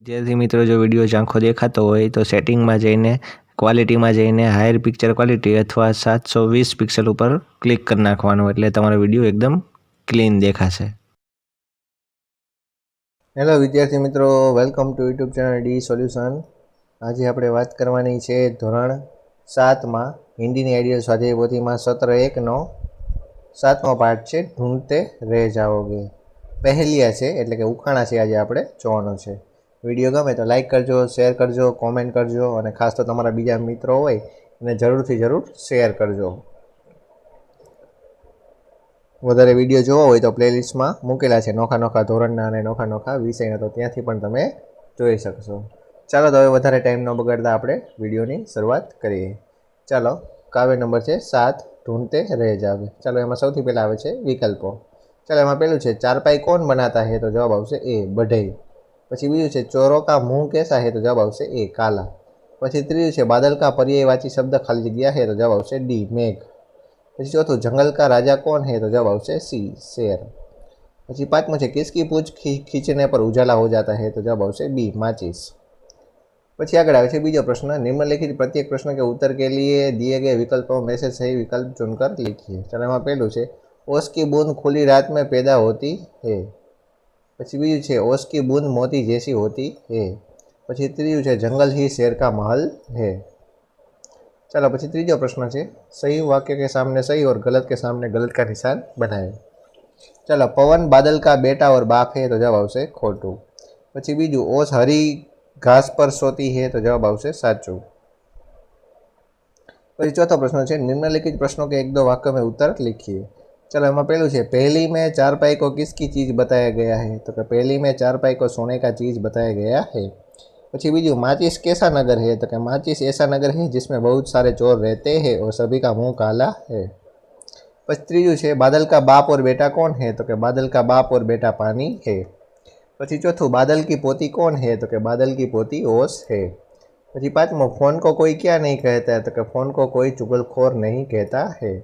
विद्यार्थी मित्रों जो विडियो आँखों देखातो होय तो सेटिंग में जईने क्वॉलिटी में जईने हायर पिक्चर क्वॉलिटी अथवा 720 पिक्सल पर क्लिक कर नाखवानुं एटले तमारो विडियो एकदम क्लीन देखाशे। हेलो विद्यार्थी मित्रों, welcome to YouTube channel D solution. आज આપણે વાત કરવાની છે ધોરણ 7 માં હિન્દીની આઈડિયલ સ્વાધ્યાય પોથીમાં સત્ર 1 નો 7મો પાઠ છે ઢૂંઢતે રહે જાઓગે। પહેલિયા છે એટલે કે ઉખાણા છે આજે આપણે જોવાનો છે। વિડિયો ગમે તો લાઈક કરજો, શેર કરજો, કોમેન્ટ કરજો અને ખાસ તો તમારા બીજા મિત્રો હોય એને જરૂર શેર કરજો। વધારે વિડીયો જોવો હોય તો પ્લેલિસ્ટમાં મૂકેલા છે નોખા નોખા ધોરણના અને નોખા નોખા વિષયના, તો ત્યાંથી પણ તમે જોઈ શકશો। ચાલો તો હવે વધારે ટાઈમ ન બગાડતા આપણે વિડીયોની શરૂઆત કરીએ। ચાલો, કાવ્ય નંબર છે 7 ઢૂંઢતે રહે જાओगे। ચાલો એમાં સૌથી પહેલાં આવે છે વિકલ્પો। ચાલો એમાં પહેલું છે ચારપાઈ કોણ બનાતા है તો જવાબ આવશે એ बढ़ई। પછી બીજું છે ચોરો કા मुंह कैसा है તો જવાબ આવશે એ काला। પછી ત્રીજું છે बादल का पर्यायवाची शब्द खाली जग्या है તો જવાબ આવશે डी मेघ। પછી ચોથું जंगल का राजा कौन है तो जवाब आवશે सी शेर। પછી પાંचमું છે किसकी पूंछ खींचने पर उजाला हो जाता है तो जवाब आवશે बी माचिस। પછી આગળ આવે છે બીજો પ્રશ્न, निम्नलिखित प्रत्येक प्रश्न के उत्तर के लिए दिए गए विकल्पों में से सही विकल्प चुनकर लिखिए। चलो एમાં પહેલું છે ओस की बूंद खुली रात में पैदा होती है। પછી બીજું છે ओस की बूंद मोती जैसी होती है। પછી ત્રીજું છે जंगल ही शेर का महल है। चलो પછી ત્રીજો પ્રશ્ન છે सही वाक्य के सामने सही और गलत के सामने गलत का निशान बनाए। चलो पवन बादल का बेटा और बाप है तो जवाब आवશે खोटું। પછી બીજું ओस हरी घास पर सोती है तो जवाब आवશે साचું। પછી ચોથો પ્રશ્ન છે निम्नलिखित प्रश्नों के एक दो वाक्यों में उत्तर लिखिए। चलो એમાં પહેલું છે पहली में चारपाई को किसकी चीज बताया गया है तो कि पहली में चारपाई को सोने का चीज बताया गया है। પછી બીજું माचिस कैसा नगर है तो कि माचिस ऐसा नगर है जिसमें बहुत सारे चोर रहते हैं और सभी का मुंह काला है। પછી ત્રીજું છે बादल का बाप और बेटा कौन है तो कि बादल का बाप और बेटा पानी है। પછી ચોથું बादल की पोती कौन है तो कि बादल की पोती ओस है। પછી પાંચમો फोन को कोई क्या नहीं कहता है तो कि फोन को कोई चुगलखोर नहीं कहता है।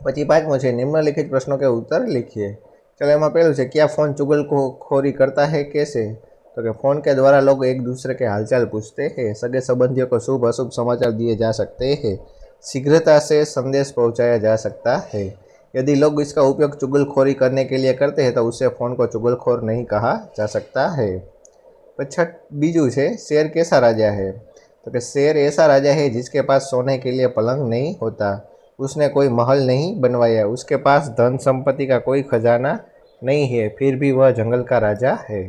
પછી પાંચમો છે निम्नलिखित प्रश्नों के उत्तर लिखिए। चलो એમાં પહેલું છે क्या फोन चुगलखोरी करता है कैसे तो कि फ़ोन के द्वारा लोग एक दूसरे के हालचाल पूछते हैं, सगे संबंधियों को शुभ अशुभ समाचार दिए जा सकते हैं, शीघ्रता से संदेश पहुंचाया जा सकता है। यदि लोग इसका उपयोग चुगलखोरी करने के लिए करते हैं तो उससे फ़ोन को चुगलखोर नहीं कहा जा सकता है। बीजू है शेर कैसा राजा है तो कि शेर ऐसा राजा है जिसके पास सोने के लिए पलंग नहीं होता, उसने कोई महल नहीं बनवाया, उसके पास धन संपत्ति का कोई खजाना नहीं है, फिर भी वह जंगल का राजा है।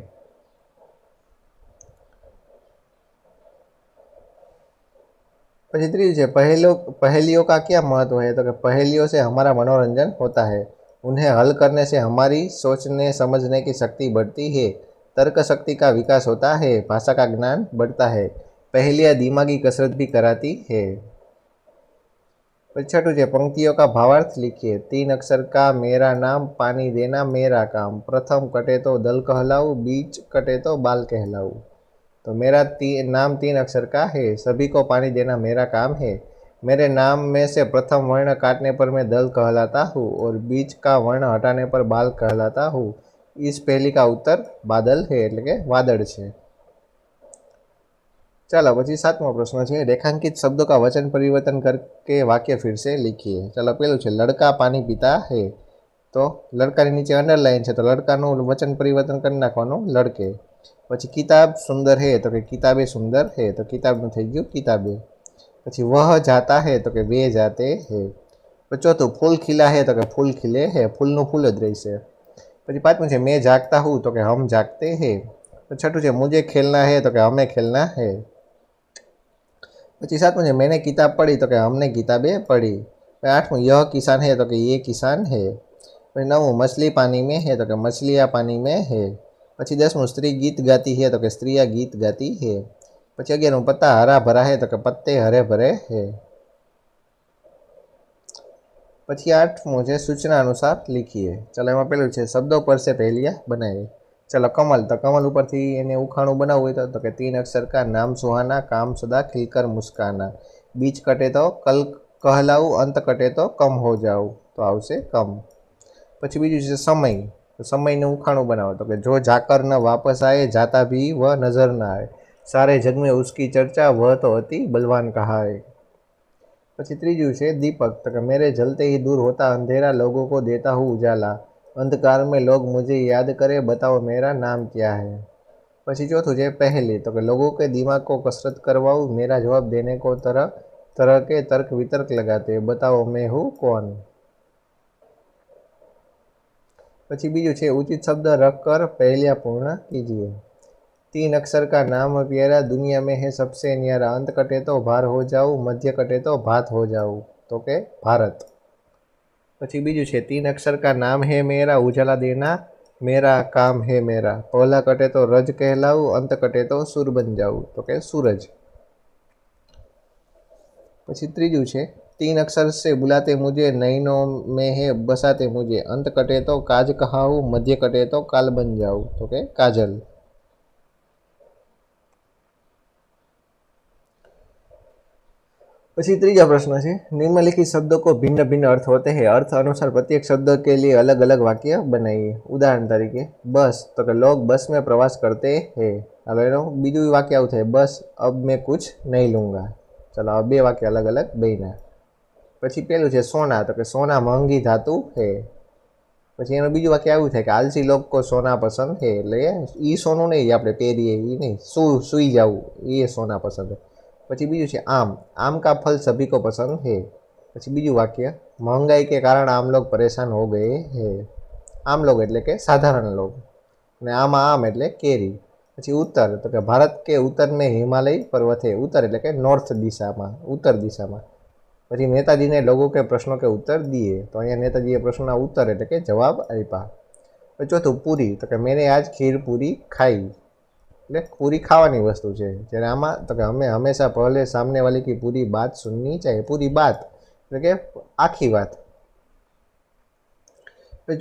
પછી ત્રીજું છે पहेलियों का क्या महत्व है तो कि पहेलियों से हमारा मनोरंजन होता है, उन्हें हल करने से हमारी सोचने समझने की शक्ति बढ़ती है, तर्क शक्ति का विकास होता है, भाषा का ज्ञान बढ़ता है, पहेलियाँ दिमागी कसरत भी कराती है। छठू है पंक्तियों का भावार्थ लिखिए। 3 अक्षर का मेरा नाम, पानी देना मेरा काम, प्रथम कटे तो दल कहलाऊं, बीच कटे तो बाल कहलाऊं। तो मेरा नाम 3 अक्षर का है, सभी को पानी देना मेरा काम है, मेरे नाम में से प्रथम वर्ण काटने पर मैं दल कहलाता हूँ और बीच का वर्ण हटाने पर बाल कहलाता हूँ। इस पहली का उत्तर बादल है એટલે કે વાદળ છે। चलो પછી सातमो प्रश्न है रेखांकित शब्दों का वचन परिवर्तन करके वाक्य फिर से लिखिए। चलो पहलू है लड़का पानी पीता है तो लड़का नीचे अंडरलाइन है तो लड़का वचन परिवर्तन कर नाखवानुं लड़के। પછી किताब सुंदर है तो कि किताबें सुंदर है तो किताब थी गयु किताबें। પછી वह जाता है तो कि वे जाते हैं। चौथुं फूल खिला है तो कि फूल खिले है, फूलनु फूल ज रहेशे। પછી પાંચમું છે मैं जागता हूँ तो कि हम जागते हैं। छठुं છે मुझे खेलना है तो कि हमें खेलना है। પછી सातमुं છે मैंने किताब पढ़ी तो कि हमने किताबें पढ़ी। आठमुं यह किसान है तो कि ये किसान है। नवमुं मछली पानी में है तो कि मछलियाँ पानी में है। પછી 10મું स्त्री गीत गाती है तो कि स्त्रियाँ गीत गाती है। પછી 11મું पत्ता हरा भरा है तो कि पत्ते हरे भरे है। પછી 8મું છે सूचना अनुसार लिखिए। चलो એમાં પહેલું છે शब्दों पर से पहेलियाँ बनाए। चलो कमल तो कमल ऊपर थी एने उखाणुं बनाववुं होय तो कि 3 अक्षर का नाम सुहाना, काम सदा खिलकर मुस्काना, बीच कटे तो कल कहलाऊं, अंत कटे तो कम हो जाऊं तो आवशे कम। પછી બીજું છે समय તો સમયનું ઉખાણું બનાવો તો કે જો જાકર ન વાપસ આए जाता भी वह नजर न आए सारे जग में उसकी चर्चा वह तो अति बलवान कहाए। પછી ત્રીજું છે दीपक तो कि मेरे जलते ही दूर होता अंधेरा लोगों को देता हूँ उजाला अंधकार में लोग मुझे याद करे बताओ मेरा नाम क्या है। પછી ચોથું છે पहली तो कि लोगों के दिमाग को कसरत करवाऊँ मेरा जवाब देने को तरह तरह के तर्क वितर्क लगाते बताओ मैं हूँ कौन। પછી બીજું છે उचित शब्द रख कर पहलिया पूर्ण कीजिए। 3 अक्षर का नाम प्यारा दुनिया में है सबसे न्यारा अंत कटे तो भार हो जाऊँ मध्य कटे तो भात हो जाऊँ तो के भारत। પછી બીજું છે 3 अक्षर का नाम है मेरा उजाला देना मेरा काम है मेरा पहला कटे तो रज कहलाऊँ अंत कटे तो सूर बन जाऊँ तो के सूरज। પછી ત્રીજું છે 3 अक्षर से बुलाते मुझे नैनों में है बसाते मुझे अंत कटे तो काज कहाऊँ मध्य कटे तो काल बन जाऊँ तो के काजल। પછી ત્રીजा प्रश्न है निम्नलिखित शब्दों को भिन्न भिन्न अर्थ होते हैं अर्थ अनुसार प्रत्येक शब्द के लिए अलग अलग वाक्य बनाइए। उदाहरण तरीके बस तो कि लोग बस में प्रवास करते हैं। હવે એનું બીજું વાક્ય આવું થાય બસ अब मैं कुछ नहीं लूँगा। चलो अब 2 वाक्य अलग अलग बन्या। પછી પેલું છે સોના તો કે સોના महंगी धातु है। પછી એનું બીજું વાક્ય આવું થાય કે આલસી લોગ કો સોના પસંદ है એટલે એ સોનું નહીં આપણે પહેરીએ એ નહીં સુઈ જવું એ સોના પસંદ है। પછી બીજું છે आम का फल सभी को पसंद है। પછી બીજું વાક્ય महंगाई के कारण आम लोग परेशान हो गए हैं। आम लोग એટલે કે સાધારણ लोग અને આમ એટલે કેરી। પછી उत्तर तो કે भारत के उत्तर में हिमालय पर्वत है उत्तर એટલે કે नॉर्थ दिशाમાં उत्तर दिशाમાં। પછી नेताजी ने लोगों के प्रश्नों के उत्तर दिए तो अँ नेताजीए प्रश्नों उत्तर એટલે કે जवाब आप्या। चौथું पूरी तो कि मैंने आज खीर पूरी खाई એટલે પૂરી ખાવાની વસ્તુ છે જ્યારે આમાં તો કે हमें हमेशा पहले सामने वाले की पूरी बात सुननी चाहिए पूरी बात એટલે કે આખી વાત।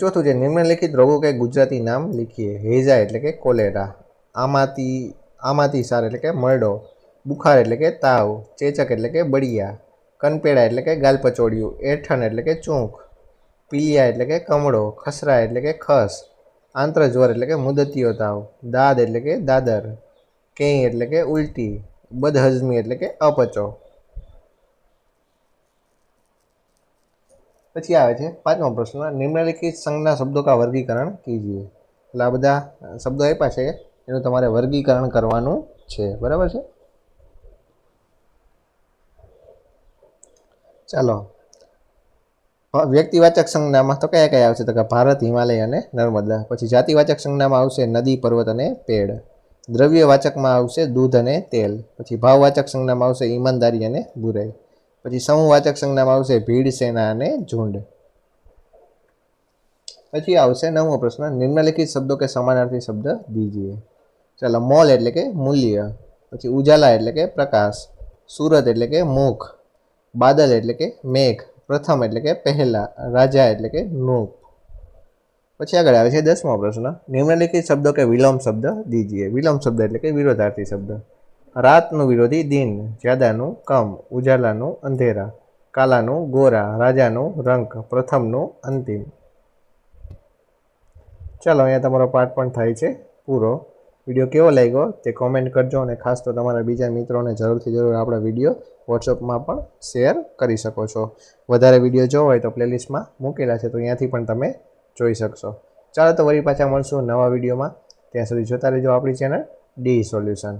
ચોથું છે निम्नलिखित रोगों के गुजराती नाम लिखिए। हेजा એટલે કે કોલેરા આમાતી સાર એટલે કે મરડો બુખાર એટલે કે તાવ ચેચક એટલે કે બળિયા કનપેડા એટલે કે ગાલપચોડિયું એઠણ એટલે કે ચૂંક પીલિયા એટલે કે કમળો ખસરા એટલે કે ખસ આંત્રજ્વર એટલે કે મુદતીયો તાવ દાદ એટલે કે દાદર કેઈ એટલે કે ઉલટી બદહજમી એટલે કે અપચો। પછી આવે છે 5મો પ્રશ્ન निम्नलिखित संज्ञा शब्दों का वर्गीकरण कीजिए। એટલે આ બધા શબ્દો આપ્યા છે એનું તમારે વર્ગીકરણ કરવાનું છે બરાબર છે। ચાલો વ્યક્તિવાચક સંજ્ઞામાં તો કયા કયા આવશે તો કે ભારત હિમાલય અને નર્મદા। પછી જાતિવાચક સંજ્ઞામાં આવશે નદી પર્વત અને પેડ। દ્રવ્યવાચકમાં આવશે દૂધ અને તેલ। પછી ભાવવાચક સંજ્ઞામાં આવશે ઈમાનદારી અને બુરાઈ। પછી સમૂહવાચક સંજ્ઞામાં આવશે ભીડ સેના અને ઝુંડ। પછી આવશે 9મો પ્રશ્ન निम्नलिखित शब्दों के समानार्थी शब्द दीजिए। ચાલો મોલ એટલે કે મૂલ્ય પછી ઉજાલા એટલે કે પ્રકાશ સુરત એટલે કે મુખ બાદલ એટલે કે મેઘ પ્રથમ એટલે કે પહેલા રાજા એટલે કે નૂપ। પછી આગળ આવે છે 10મો પ્રશ્ન निम्नलिखित शब्दों के विलोम शब्द दीजिए। विलोम शब्द એટલે કે વિરોધાર્થી શબ્દ રાતનું વિરોધી દિન જ્યાદાનું કમ ઉજાલાનું અંધેરા કાલાનું ગોરા રાજાનું રંક પ્રથમનું અંતિમ। ચાલો અહીંયા તમારો પાઠ પણ થાય છે પૂરો। વિડીયો કેવો લાગ્યો તે કોમેન્ટ કરજો અને ખાસ તો તમારા બીજા મિત્રોને જરૂરથી જરૂર આપણા વિડીયો વોટ્સઅપમાં પણ શેર કરી શકો છો। વધારે વિડીયો જોવો હોય તો પ્લેલિસ્ટમાં મૂકેલા છે તો અહીંયાથી પણ તમે જોઈ શકશો। ચાલો તો વળી પાછા મળશું નવા વિડીયોમાં ત્યાં સુધી જોતા રહેજો આપણી ચેનલ ડી સોલ્યુશન।